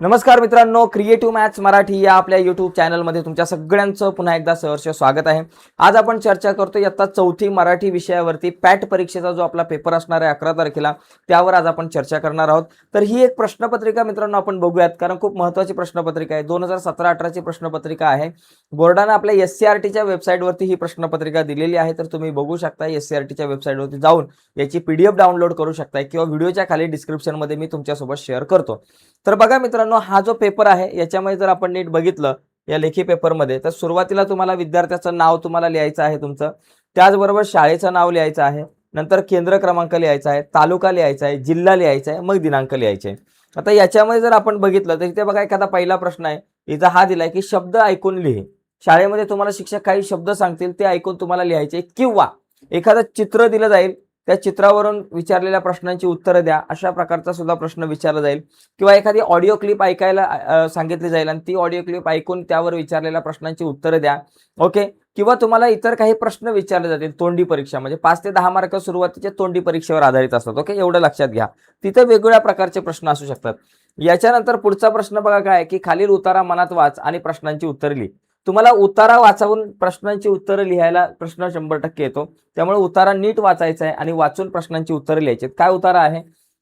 नमस्कार मित्रांनो, creative maths Marathi या आपल्या यूट्यूब चॅनलमध्ये तुमच्या सगळ्यांचं पुन्हा एकदा सहर्ष स्वागत आहे। आज आपण चर्चा करतोय इयत्ता चौथी मराठी विषयावरती पॅट परीक्षेचा जो आपला पेपर असणार आहे 11 तारखेला, त्यावर आज आपण चर्चा करणार आहोत। तर ही एक प्रश्नपत्रिका मित्रांनो आपण बघूयात, कारण खूप महत्त्वाची प्रश्नपत्रिका आहे। 2017-18 ची प्रश्नपत्रिका आहे। बोर्डाने आपल्या एससीईआरटीच्या वेबसाईटवरती ही प्रश्नपत्रिका दिलेली आहे, तर तुम्ही बघू शकता। एससीईआरटीच्या वेबसाईटवरती जाऊन याची पीडीएफ डाउनलोड करू शकता किंवा व्हिडिओच्या खाली डिस्क्रिप्शनमध्ये मी तुमच्यासोबत शेअर करतो। तर बघा मित्रांनो, हा जो पेपर आहे याच्यामध्ये जर आपण नीट बघितलं या लेखी पेपरमध्ये, तर सुरुवातीला तुम्हाला विद्यार्थ्याचं नाव तुम्हाला लिहायचं आहे तुमचं, त्याचबरोबर शाळेचं नाव लिहायचं आहे, नंतर केंद्र क्रमांक लिहायचा आहे, तालुका लिहायचा आहे, जिल्हा लिहायचा आहे, मग दिनांक लिहायचे आहे। आता याच्यामध्ये जर आपण बघितलं तर इथे बघा एखादा पहिला प्रश्न आहे, इथं हा दिलाय की शब्द ऐकून लिहे। शाळेमध्ये तुम्हाला शिक्षक काही शब्द सांगतील ते ऐकून तुम्हाला लिहायचे, किंवा एखादं चित्र दिलं जाईल, त्या चित्रावरून विचारलेल्या प्रश्नांची उत्तरं द्या, अशा प्रकारचा सुद्धा प्रश्न विचारला जाईल। किंवा एखादी ऑडिओ क्लिप ऐकायला सांगितली जाईल आणि ती ऑडिओ क्लिप ऐकून त्यावर विचारलेल्या प्रश्नांची उत्तरं द्या। ओके, किंवा तुम्हाला इतर काही प्रश्न विचारले जातील तोंडी परीक्षा, म्हणजे 5 ते 10 मार्क सुरुवातीचे तोंडी परीक्षेवर आधारित असतात। ओके, एवढं लक्षात घ्या, तिथे वेगवेगळ्या प्रकारचे प्रश्न असू शकतात। याच्यानंतर पुढचा प्रश्न बघा काय आहे की खालील उतारा मनात वाच आणि प्रश्नांची उत्तरे लिही। तुम्हाला उतारा वाचवून प्रश्नांची उत्तरं लिहायला प्रश्न 100% येतो, त्यामुळे उतारा नीट वाचायचा आहे आणि वाचून प्रश्नांची उत्तरे लिहायची। काय उतारा आहे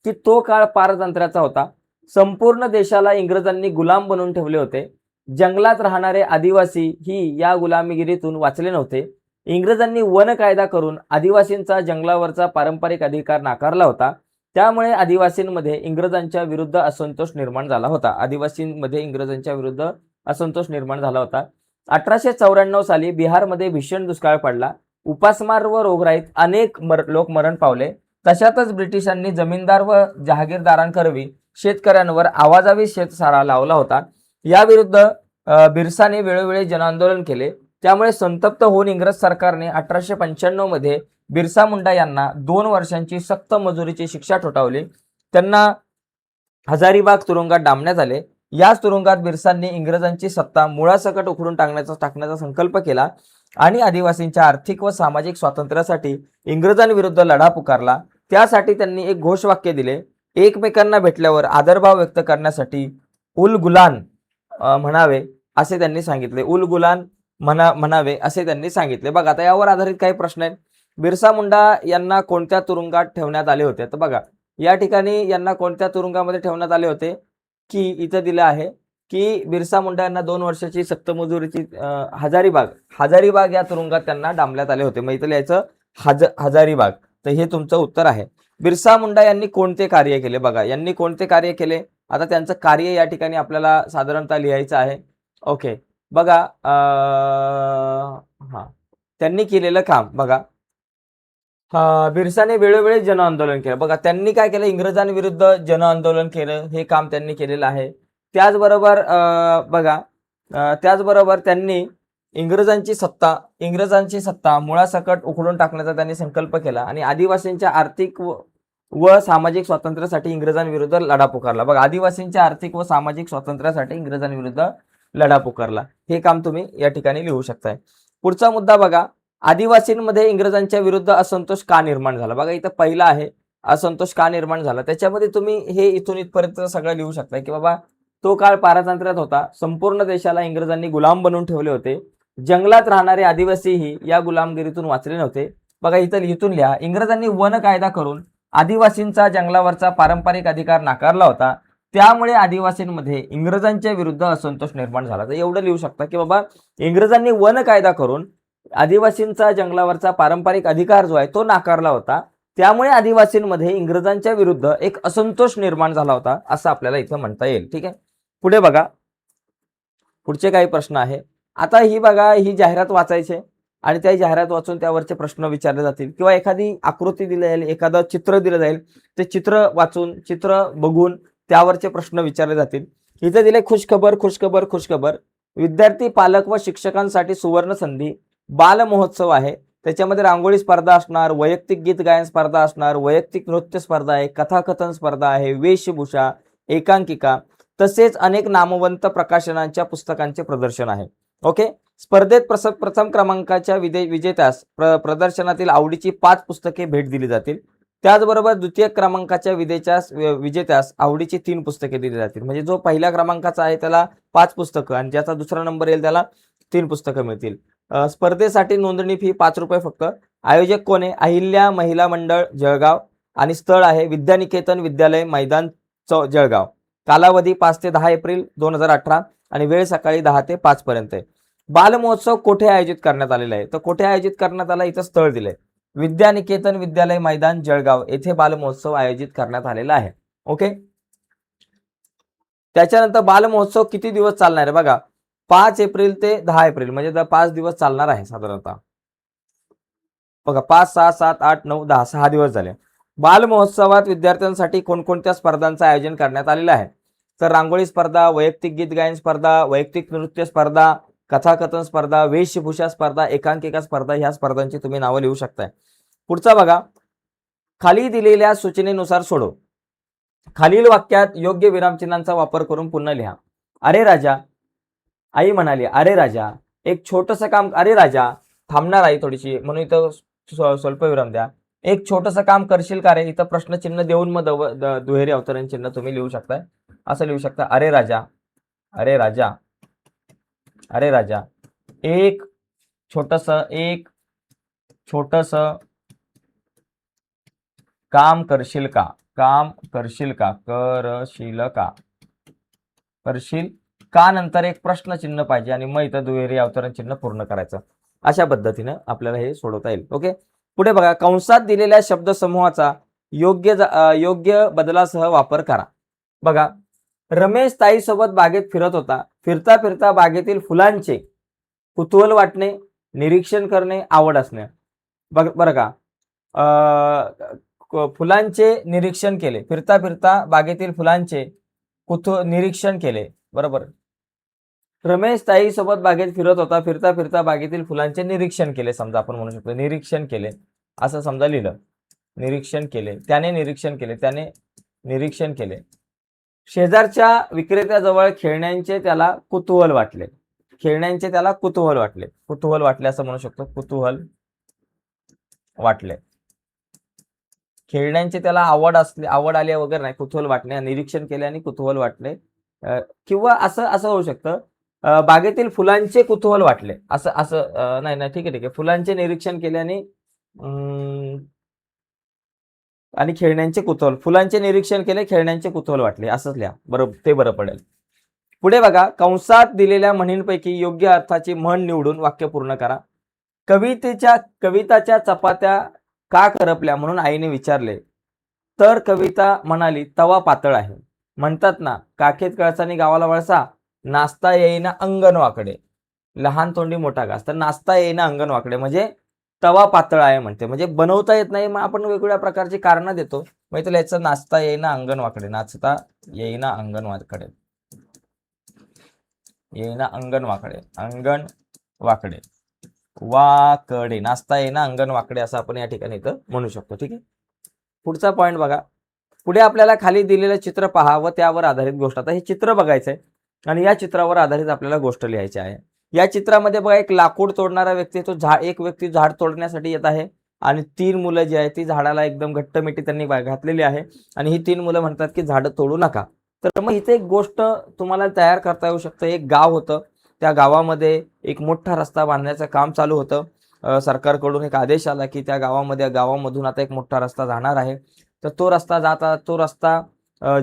की तो काळ पारतंत्र्याचा होता, संपूर्ण देशाला इंग्रजांनी गुलाम बनवून ठेवले होते, जंगलात राहणारे आदिवासी ही या गुलामीगिरीतून वाचले नव्हते, इंग्रजांनी वन कायदा करून आदिवासींचा जंगलावरचा पारंपरिक अधिकार नाकारला होता, त्यामुळे आदिवासींमध्ये इंग्रजांच्या विरुद्ध असंतोष निर्माण झाला होता। आदिवासींमध्ये इंग्रजांच्या विरुद्ध असंतोष निर्माण झाला होता। 1894 साली बिहारमध्ये भीषण दुष्काळ पडला, उपासमार व रोगराईत अनेक लोक मरण पावले। तशातच ब्रिटिशांनी जमीनदार व जहागीरदारांकरवी शेतकऱ्यांवर आवाजावी शेतसारा लावला होता। याविरुद्ध बिरसाने वेळोवेळी जनआंदोलन केले, त्यामुळे संतप्त होऊन इंग्रज सरकारने 1895 मध्ये बिरसा मुंडा यांना 2 वर्षांची सक्त मजुरीची शिक्षा ठोठावली। त्यांना हजारीबाग तुरुंगात डांबण्यात आले। याच तुरुंगात बिरसांनी इंग्रजांची सत्ता मुळासकट उखडून टाकण्याचा संकल्प केला आणि आदिवासींच्या आर्थिक व सामाजिक स्वातंत्र्यासाठी इंग्रजांविरुद्ध लढा पुकारला। त्यासाठी त्यांनी एक घोषवाक्य दिले, एकमेकांना भेटल्यावर आदरभाव व्यक्त करण्यासाठी उल गुलान म्हणावे असे त्यांनी सांगितले। उल गुलान म्हणावे असे त्यांनी सांगितले। बघा, आता यावर आधारित काही प्रश्न आहेत। बिरसा मुंडा यांना कोणत्या तुरुंगात ठेवण्यात आले होते? तर बघा, या ठिकाणी यांना कोणत्या तुरुंगामध्ये ठेवण्यात आले होते की इथं दिलं आहे की बिरसा मुंडा यांना 2 वर्षाची सक्त मजुरीची हजारीबाग या तुरुंगात त्यांना डांबण्यात आले होते। मग इथं लिहायचं हजारीबाग। तर हे तुमचं उत्तर आहे। बिरसा मुंडा यांनी कोणते कार्य केले? बघा, यांनी कोणते कार्य केले, आता त्यांचं कार्य या ठिकाणी आपल्याला साधारणतः लिहायचं आहे। ओके, बघा, त्यांनी केलेलं काम बघा, बिरसाने वेळोवेळी जनआंदोलन केलं। बघा, त्यांनी काय केलं, इंग्रजांविरुद्ध जनआंदोलन केलं, हे काम त्यांनी केलेलं आहे। त्याचबरोबर त्यांनी इंग्रजांची सत्ता मुळासकट उखडून टाकण्याचा त्यांनी संकल्प केला आणि आदिवासींच्या आर्थिक व सामाजिक स्वातंत्र्यासाठी इंग्रजांविरुद्ध लढा पुकारला। बघा, आदिवासींच्या आर्थिक व सामाजिक स्वातंत्र्यासाठी इंग्रजांविरुद्ध लढा पुकारला, हे काम तुम्ही या ठिकाणी लिहू शकताय। पुढचा मुद्दा बघा, आदिवासींमध्ये इंग्रजांच्या विरुद्ध असंतोष का निर्माण झाला? बघा, इथं पहिला आहे असंतोष का निर्माण झाला, त्याच्यामध्ये तुम्ही हे इथून इथपर्यंत सगळं लिहू शकता की बाबा तो काळ पारतंत्र्यात होता, संपूर्ण देशाला इंग्रजांनी गुलाम बनवून ठेवले होते, जंगलात राहणारे आदिवासीही या गुलामगिरीतून वाचले नव्हते। बघा, इथून लिहा, इंग्रजांनी वन कायदा करून आदिवासींचा जंगलावरचा पारंपरिक अधिकार नाकारला होता, त्यामुळे आदिवासींमध्ये इंग्रजांच्या विरुद्ध असंतोष निर्माण झाला। तर एवढं लिहू शकता की बाबा इंग्रजांनी वन कायदा करून आदिवासींचा जंगलावरचा पारंपरिक अधिकार जो आहे तो नाकारला होता, त्यामुळे आदिवासींमध्ये इंग्रजांच्या विरुद्ध एक असंतोष निर्माण झाला होता, असं आपल्याला इथं म्हणता येईल। ठीक आहे, पुढे बघा, पुढचे काही प्रश्न आहे। आता ही बघा, ही जाहिरात वाचायची आणि त्या जाहिरात वाचून त्यावरचे प्रश्न विचारले जातील, किंवा एखादी आकृती दिली जाईल, एखादं चित्र दिलं जाईल, ते चित्र वाचून, चित्र बघून त्यावरचे प्रश्न विचारले जातील। इथे दिले खुशखबर, विद्यार्थी, पालक व शिक्षकांसाठी सुवर्ण संधी, बाल महोत्सव आहे, त्याच्यामध्ये रांगोळी स्पर्धा असणार, वैयक्तिक गीत गायन स्पर्धा असणार, वैयक्तिक नृत्य स्पर्धा आहे, कथाकथन स्पर्धा आहे, वेशभूषा, एकांकिका, तसेच अनेक नामवंत प्रकाशनांच्या पुस्तकांचे प्रदर्शन आहे। ओके, स्पर्धेत प्रथम क्रमांकाच्या विजेत्यास प्रदर्शनातील आवडीची 5 पुस्तके भेट दिली जातील। त्याचबरोबर द्वितीय क्रमांकाच्या विजेत्यास आवडीची 3 पुस्तके दिली जातील. म्हणजे जो पहिल्या क्रमांकाचा आहे त्याला 5 पुस्तकं आणि ज्याचा दुसरा नंबर येईल त्याला 3 पुस्तकं मिळतील. स्पर्धेसाठी नोंदणी फी ₹5 फक्त. आयोजक कोण आहे? अहिल्या महिला मंडळ जळगाव आणि स्थळ आहे विद्यानिकेतन विद्यालय मैदान जळगाव. कालावधी 5 ते 10 एप्रिल 2018 आणि वेळ सकाळी 10 ते 5 पर्यंत आहे. बालमहोत्सव कोठे आयोजित करण्यात आलेला आहे? तर कोठे आयोजित करण्यात आला? इथं स्थळ दिलंय. विद्यानिकेतन विद्यालय मैदान जळगाव येथे बालमहोत्सव आयोजित करण्यात आलेला आहे. ओके. त्याच्यानंतर बालमहोत्सव किती दिवस चालणार आहे बघा. 5 एप्रिल ते 10 एप्रिल म्हणजे 5 दिवस चालणार आहे साधारणतः. बघा 5, 6, 7, 8, 9, 10 6 दिवस झाले. बालमहोत्सवात विद्यार्थ्यांसाठी कोणकोणत्या स्पर्धांचं आयोजन करण्यात आलेलं आहे? तर रांगोळी स्पर्धा, वैयक्तिक गीत गायन स्पर्धा, वैयक्तिक नृत्य स्पर्धा, कथाकथन स्पर्धा, वेशभूषा स्पर्धा, एकांकिका स्पर्धा ह्या स्पर्धांची तुम्ही नावं लिहू शकताय. पुढचा बघा. खाली दिलेल्या सूचनेनुसार सोडव. खालील वाक्यात योग्य विरामचिन्हांचा वापर करून पुन्हा लिहा. अरे राजा, आई म्हणाली, अरे राजा, एक छोटंसं काम. अरे राजा, थांबणार आई थोडीशी म्हणून इथं स्वल्प विराम द्या. एक छोटंसं काम करशील का रे? इथं प्रश्नचिन्ह देऊन मग दुहेरी अवतरण चिन्ह तुम्ही लिहू शकताय. असं लिहू शकता. अरे राजा, अरे राजा, अरे राजा, एक छोटंसं काम करशील का? काम करशील का? करशील का? करशील का नंतर एक प्रश्नचिन्ह पाहिजे आणि मग इथं दुहेरी अवतरण चिन्ह पूर्ण करायचं. अशा पद्धतीनं आपल्याला हे सोडवता येईल. ओके. पुढे बघा. कंसात दिलेल्या शब्दसमूहाचा योग्य बदलासह वापर करा. बघा. रमेश ताईसोबत बागेत फिरत होता. फिरता फिरता बागेतील फुलांचे कुतूहल वाटणे, निरीक्षण करणे, आवड असणे. बरं का. फुलांचे निरीक्षण केले. फिरता फिरता बागेतील फुलांचे निरीक्षण केले. बरोबर. रमेश ताईसोबत बागेत फिरत होता. फिरता फिरता बागेतील फुलांचे निरीक्षण केले. समजा आपण म्हणू शकतो निरीक्षण केले असं समजा लिहिलं. निरीक्षण केले. त्याने निरीक्षण केले. त्याने निरीक्षण केले. शेजारच्या विक्रेत्याजवळ खेळण्यांचे त्याला कुतूहल वाटले. खेळण्यांचे त्याला कुतूहल वाटले. कुतूहल वाटले असं म्हणू शकतो. कुतूहल वाटले. खेळण्यांचे त्याला आवड आली वगैरे नाही. कुतूहल वाटणे. निरीक्षण केले आणि कुतूहल वाटले. किंवा असं होऊ शकतं. बागेतील फुलांचे कुतूहल वाटले असं नाही ठीक आहे. फुलांचे निरीक्षण केले आणि खेळण्यांचे कुतूहल. फुलांचे निरीक्षण केले, खेळण्यांचे कुतूहल वाटले असंच लिहा. बरोबर, ते बरं पडेल. पुढे बघा. कंसात दिलेल्या म्हणींपैकी योग्य अर्थाची म्हण निवडून वाक्य पूर्ण करा. कविताच्या चपात्या का करपल्या म्हणून आईने विचारले. तर कविता म्हणाली, तवा पातळ आहे. म्हणतात ना, काखेत कळसानी गावाला वळसा, नाचता येईना अंगण वाकडे. लहान तोंडी मोठा घास. तर नाचता येईना अंगण वाकडे म्हणजे तवा पातळ आहे म्हणते. म्हणजे बनवता येत नाही. मग आपण वेगवेगळ्या प्रकारची कारणं देतो. मग इथं याचं नाचता येईना अंगण वाकडे. नाचता येईना अंगण वाकडे. येईना अंगण वाकडे. अंगण वाकडे. वाकडे. नाचता येईना अंगण वाकडे असं आपण या ठिकाणी इथं म्हणू शकतो. ठीक आहे. पुढचा पॉईंट बघा. पुढे आपल्याला खाली दिलेलं चित्र पहा व त्यावर आधारित गोष्ट. आता हे चित्र बघायचंय आणि या चित्रावर आधारित आपल्याला गोष्ट लिहायची आहे. या चित्रामध्ये बघा एक लाकूड तोडणारा व्यक्ती, एक व्यक्ती झाड तोडण्यासाठी येत आहे आणि 3 मुलं जी आहेत ती झाडाला एकदम घट्ट मिठी त्यांनी घातलेली आहे आणि ही 3 मुलं म्हणतात की झाडं तोडू नका. तर मग इथे एक गोष्ट तुम्हाला तयार करता येऊ शकतं. एक गाव होतं. त्या गावामध्ये एक मोठा रस्ता बांधण्याचं काम चालू होतं. सरकारकडून एक आदेश आला की त्या गावामधून आता एक मोठा रस्ता जाणार आहे. तर तो रस्ता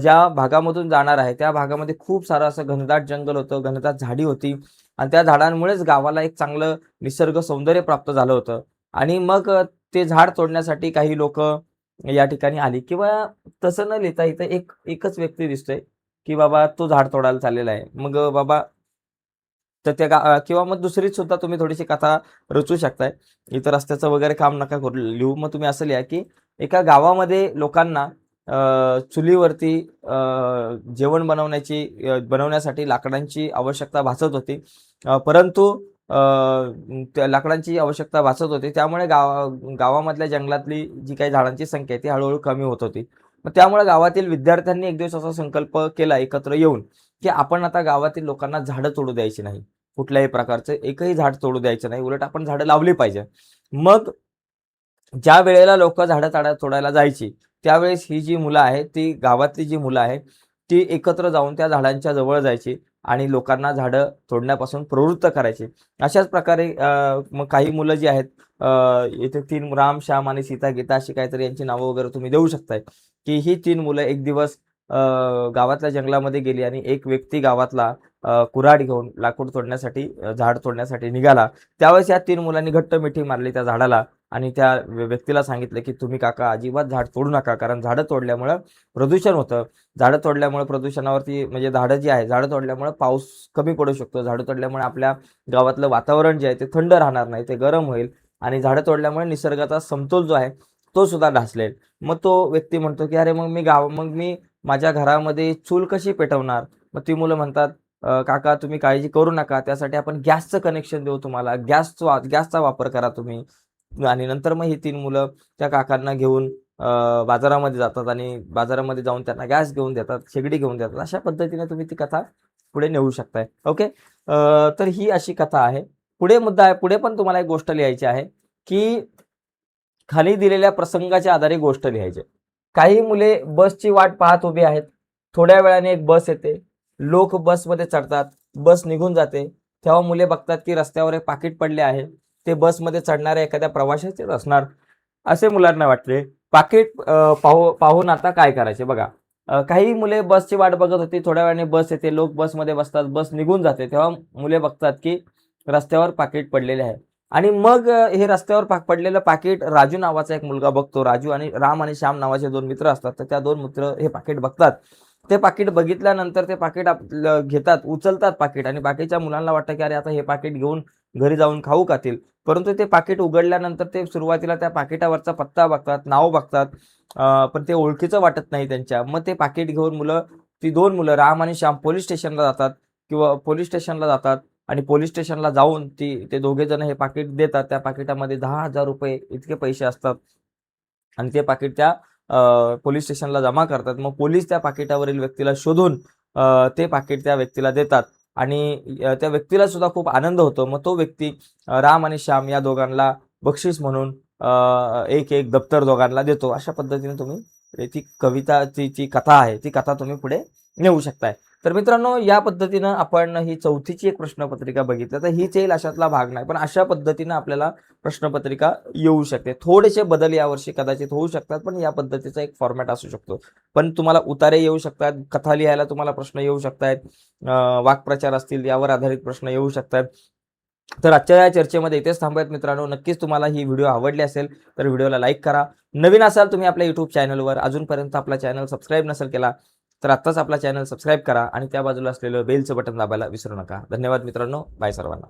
ज्या भागामधून जाणार आहे त्या भागामध्ये खूप सारं असं घनदाट जंगल होतं, घनदाट झाडी होती आणि त्या झाडांमुळेच गावाला एक चांगलं निसर्ग सौंदर्य प्राप्त झालं होतं. आणि मग ते झाड तोडण्यासाठी काही लोक या ठिकाणी आली. किंवा तसं न लिहिता इथं एकच व्यक्ती दिसतोय की बाबा तो झाड तोडायला चाललेला आहे. मग बाबा तर त्या किंवा मग दुसरीच सुद्धा तुम्ही थोडीशी कथा रचू शकताय. इथं रस्त्याचं वगैरे काम नका करू लिहू. मग तुम्ही असं लिहा की एका गावामध्ये लोकांना चुलीवरती जेवण बनवण्यासाठी लाकडांची आवश्यकता भासत होती. परंतु त्या लाकडांची आवश्यकता भासत होती. त्यामुळे गावामधल्या जंगलातली जी काही झाडांची संख्या आहे ती हळूहळू कमी होत होती. मग त्यामुळे गावातील विद्यार्थ्यांनी एक दिवस असा संकल्प केला एकत्र येऊन की आपण आता गावातील लोकांना झाडं तोडू द्यायची नाही. कुठल्याही प्रकारचं एकही झाड तोडू द्यायचं नाही. उलट आपण झाडं लावली पाहिजे. मग ज्या वेळेला लोक झाडं तोडायला जायची त्यावेळेस ही जी मुलं आहेत ती गावातली जी मुलं आहेत ती एकत्र जाऊन त्या झाडांच्या जवळ जायची आणि लोकांना झाडं तोडण्यापासून प्रवृत्त करायची. अशाच प्रकारे मग काही मुलं जी आहेत इथे 3 राम, श्याम आणि सीता, गीता अशी काहीतरी यांची नावं वगैरे तुम्ही देऊ शकताय, की ही 3 मुलं एक दिवस गावातल्या जंगलामध्ये गेली आणि एक व्यक्ती गावातला कुऱ्हाड घेऊन लाकूड तोडण्यासाठी झाड तोडण्यासाठी निघाला. त्यावेळेस या 3 मुलांनी घट्ट मिठी मारली त्या झाडाला आणि त्या व्यक्तीला सांगितलं, की "तुम्ही काका अजिबात झाड तोडू नका, कारण झाडं तोडल्यामुळं प्रदूषण होतं. झाडं तोडल्यामुळे प्रदूषणावरती म्हणजे झाडं जी आहे, झाडं तोडल्यामुळे पाऊस कमी पडू शकतो. झाडं तोडल्यामुळे आपल्या गावातलं वातावरण जे आहे ते थंड राहणार नाही, ते गरम होईल आणि झाडं तोडल्यामुळे निसर्गाचा समतोल जो आहे, तो सुद्धा ढासळेल." मग तो व्यक्ती म्हणतो, की "अरे मग मी माझ्या घरामध्ये चूल कशी पेटवणार?" मग ती मुलं म्हणतात, "काका तुम्ही काळजी करू नका. त्यासाठी आपण गॅसचं कनेक्शन देऊ तुम्हाला. गॅसचा वापर करा तुम्ही." आणि नंतर मग ही 3 मुलं त्या काकांना घेऊन बाजारामध्ये जातात आणि बाजारामध्ये जाऊन त्यांना गॅस घेऊन देतात, शेगडी घेऊन देतात. अशा पद्धतीने तुम्ही ती कथा पुढे नेऊ शकताय. ओके. तर ही अशी कथा आहे. पुढे मुद्दा आहे. पुढे पण तुम्हाला एक गोष्ट लिहायची आहे, की खाली दिलेल्या प्रसंगाच्या आधारे गोष्ट लिहायची. काही मुले बसची वाट पाहत उभी आहेत. थोड्या वेळाने एक बस येते. लोक बसमध्ये चढतात. बस निघून जाते. तेव्हा मुले बघतात, की रस्त्यावर एक पाकीट पडले आहे. ते बसमध्ये चढणाऱ्या एखाद्या प्रवाशाचेच असणार, असे मुलांना वाटले. पाकीट पाहून आता काय करायचे बघा. काही मुले बसची वाट बघत होती. थोड्या वेळाने बस येते. लोक बसमध्ये बसतात. बस निघून जाते. तेव्हा मुले बघतात, की रस्त्यावर पाकीट पडलेले आहे. आणि मग हे रस्त्यावर पडलेलं पाकीट राजू नावाचा एक मुलगा बघतो. राजू आणि राम आणि श्याम नावाचे 2 मित्र असतात. तर त्या 2 मित्र हे पाकीट बघतात. ते पाकीट बघितल्यानंतर ते पाकीट आपलं घेतात, उचलतात पाकीट आणि बाकीच्या मुलांना वाटतं, की अरे आता हे पाकीट घेऊन घरी जाऊन खाऊ खातील. परंतु ते पाकीट उघडल्यानंतर ते सुरुवातीला त्या पाकिटावरचा पत्ता बघतात, नाव बघतात. पण ते ओळखीचं वाटत नाही त्यांच्या. मग ते पाकीट घेऊन ती 2 मुलं राम आणि श्याम पोलिस स्टेशनला जातात किंवा पोलिस स्टेशनला जातात आणि पोलिस स्टेशनला जाऊन ते दोघे जण हे पाकीट देतात. त्या पाकिटामध्ये ₹10,000 इतके पैसे असतात आणि ते पाकीट त्या पोलिस स्टेशनला जमा करतात. मग पोलीस त्या पाकिटावरील व्यक्तीला शोधून ते पाकीट त्या व्यक्तीला देतात आणि त्या व्यक्तीला सुद्धा खूप आनंद होतो. मग तो व्यक्ती राम आणि श्याम या दोघांना बक्षीस म्हणून एक दप्तर दोघांना देतो. अशा पद्धतीने तुम्ही ती कविता जी कथा आहे, ती कथा तुम्ही पुढे नेऊ शकताय. तर मित्रांनो, या पद्धतीनं आपण ही 4थीची एक प्रश्नपत्रिका बघितली. तर हीच येईल अशातला भाग नाही. पण अशा पद्धतीनं आपल्याला प्रश्नपत्रिका येऊ शकते. थोडेसे बदल यावर्षी कदाचित होऊ शकतात, पण या पद्धतीचा एक फॉर्मॅट असू शकतो. पण तुम्हाला उतारे येऊ शकतात, कथा लिहायला तुम्हाला प्रश्न येऊ शकतायत, वाक्प्रचार असतील यावर आधारित प्रश्न येऊ शकतात. तर आजच्या या चर्चेमध्ये इथेच थांबूयात मित्रांनो. नक्कीच तुम्हाला ही व्हिडिओ आवडली असेल तर व्हिडिओला लाईक करा. नवीन असाल तुम्ही आपल्या YouTube चॅनलवर, अजूनपर्यंत आपला चॅनल सबस्क्राईब नसेल केला, तर आत्ताच आपला चॅनल सबस्क्राईब करा आणि त्या बाजूला असलेलं बेलचं बटन दाबायला विसरू नका. धन्यवाद मित्रांनो. बाय सर्वांना.